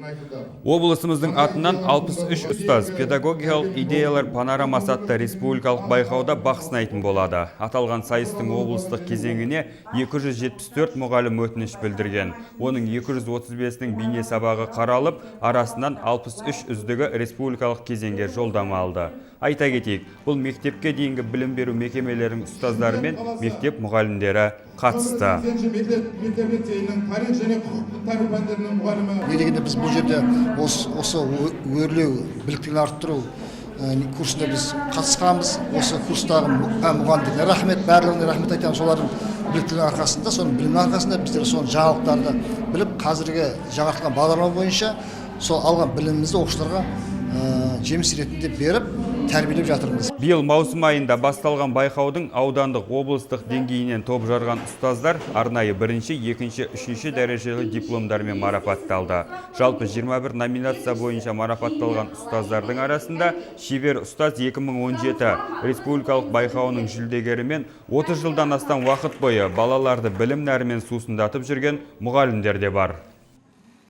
Облысымыздың атынан 63 ұстаз педагогикалық идеялар панорамасы атты республикалық байқауда бақ сынайтын болады. Аталған сайыстың облыстық кезеңіне 274 мұғалім өтініш білдірген. Оның 235-ның бейне сабағы қаралып, арасынан 63 үздігі республикалық кезеңге жолдама алды. Айта кетейік, бұл мектепке дейінгі білім беру мекемелерінің ұстаздары мен мектеп мұғалімдері қатысты. Недегенде біз бұл жерде осы өрлеу, біліктілігін арттыру курсында біз қатысқанбыз. Осы курстағы мұғалімдерге рахмет, барлығына рахмет айтамыз. Солардың біліктілігінің арқасында, соның білімнің арқасында біздер соның жаңалықтарды біліп, қазіргі жаңартылған бағдарлама бойынша сол алған білімімізді оқушыларға жеміс ретінде беріп, тәрбиелеп жатырмыз. Биыл маусым айында басталған байқаудың аудандық, облыстық деңгейінен топ жарған ұстаздар арнайы бірінші, екінші, үшінші дәрежелі дипломдармен марапатталды. Жалпы 21 номинация бойынша марапатталған ұстаздардың арасында шебер ұстаз 2017 республикалық байқауының жүлдегері мен 30 жылдан астам уақыт бойы балаларды білім нәрімен сусындатып жүрген мұғалімдер де бар.